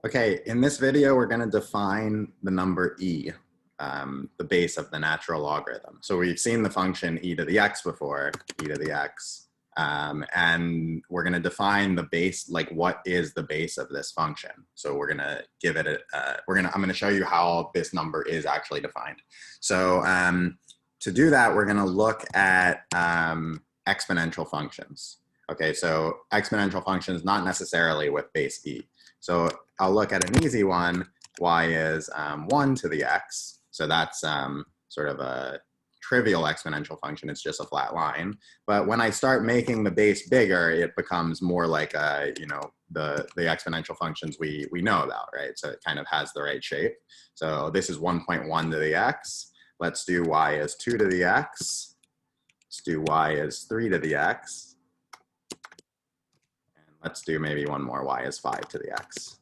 Okay, in this video, we're going to define the number e, the base of the natural logarithm. So we've seen the function e to the x before, e to the x, and we're going to define the base, like what is the base of this function. So we're going to give it I'm going to show you how this number is actually defined. So to do that, we're going to look at exponential functions. Okay, so exponential functions, not necessarily with base e. So I'll look at an easy one. Y is 1 to the x. So that's sort of a trivial exponential function. It's just a flat line. But when I start making the base bigger, it becomes more like the exponential functions we know about, right? So it kind of has the right shape. So this is 1.1 to the x. Let's do y as 2 to the x. Let's do y as 3 to the x. Let's do maybe one more, y is 5 to the x.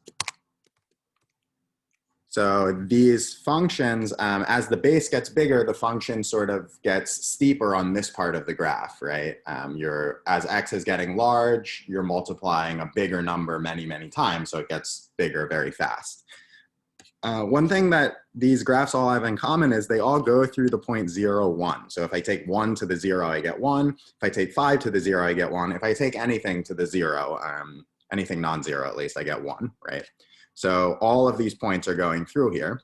So these functions, as the base gets bigger, the function sort of gets steeper on this part of the graph, right? As x is getting large, you're multiplying a bigger number many, many times, so it gets bigger very fast. One thing that these graphs all have in common is they all go through the point 0, 1. So if I take 1 to the 0, I get 1. If I take 5 to the 0, I get 1. If I take anything to the 0, anything non-zero at least, I get 1, right? So all of these points are going through here.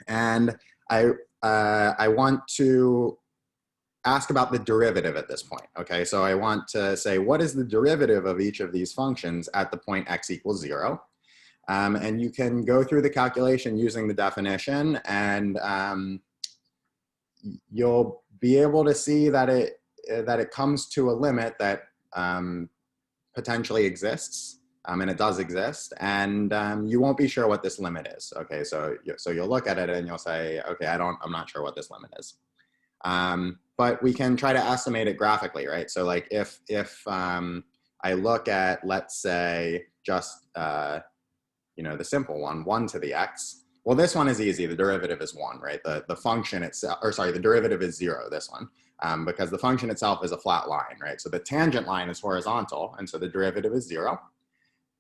And I want to ask about the derivative at this point, okay? So I want to say, what is the derivative of each of these functions at the point x equals 0? And you can go through the calculation using the definition, and you'll be able to see that it comes to a limit that potentially exists, and it does exist, and you won't be sure what this limit is. Okay, so you'll look at it and you'll say, okay, I'm not sure what this limit is. But we can try to estimate it graphically, right? So like if I look at, let's say, just the simple one, 1 to the x. Well, this one is easy. The derivative is 1, right? The function itself, or sorry, the derivative is 0, this one, because the function itself is a flat line, right? So the tangent line is horizontal, and so the derivative is 0.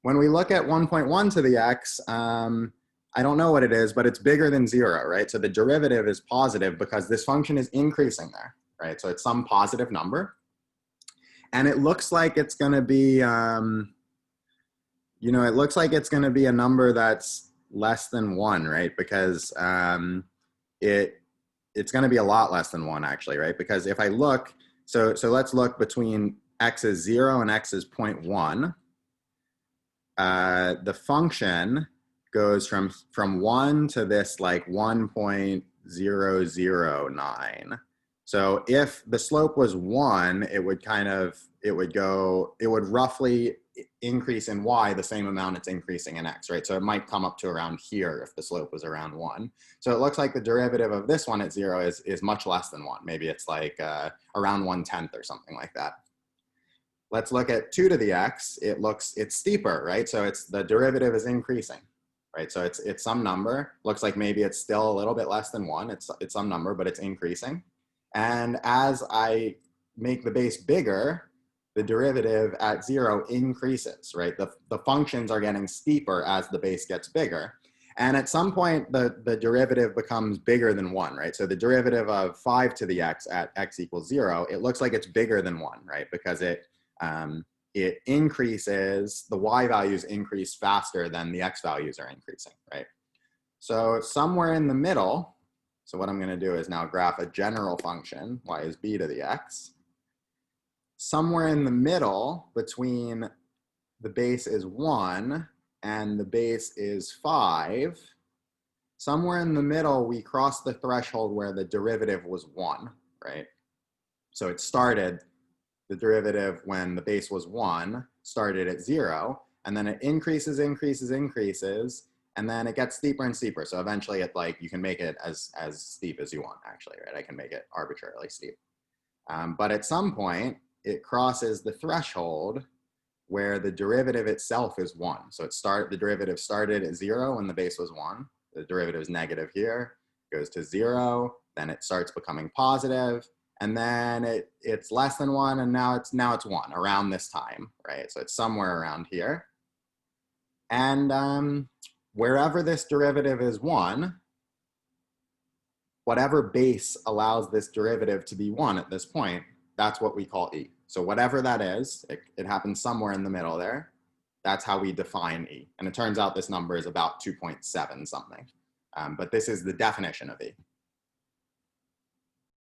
When we look at 1.1 to the x, I don't know what it is, but it's bigger than 0, right? So the derivative is positive because this function is increasing there, right? So it's some positive number. And it looks like it's going to be, it looks like it's going to be a number that's less than 1, right? Because it's going to be a lot less than 1, actually, right? Because if I look, so let's look between x is 0 and x is 0.1. The function goes from 1 to this like 1.009. So if the slope was 1, it would roughly increase in y the same amount it's increasing in x, right? So it might come up to around here if the slope was around 1. So it looks like the derivative of this one at 0 is much less than 1. Maybe it's like around 1/10 or something like that. Let's look at 2 to the x. It's steeper, right? So the derivative is increasing, right? So it's some number. Looks like maybe it's still a little bit less than 1. It's some number, but it's increasing. And as I make the base bigger, the derivative at 0 increases, right? The functions are getting steeper as the base gets bigger. And at some point, the derivative becomes bigger than 1, right? So the derivative of 5 to the x at x equals 0, it looks like it's bigger than 1, right? Because it increases, the y values increase faster than the x values are increasing, right? So somewhere in the middle, so what I'm going to do is now graph a general function, y is b to the x. Somewhere in the middle between the base is 1 and the base is 5, somewhere in the middle we cross the threshold where the derivative was 1, right? So it started, the derivative when the base was 1 started at 0, and then it increases, and then it gets steeper and steeper. So eventually you can make it as steep as you want, actually, right? I can make it arbitrarily steep. But at some point, it crosses the threshold where the derivative itself is 1. So the derivative started at 0 when the base was 1. The derivative is negative here, goes to 0, then it starts becoming positive, and then it's less than 1, and now it's 1 around this time, right? So it's somewhere around here. And wherever this derivative is 1, whatever base allows this derivative to be 1 at this point, that's what we call e. So whatever that is, it happens somewhere in the middle there. That's how we define e. And it turns out this number is about 2.7 something. But this is the definition of e.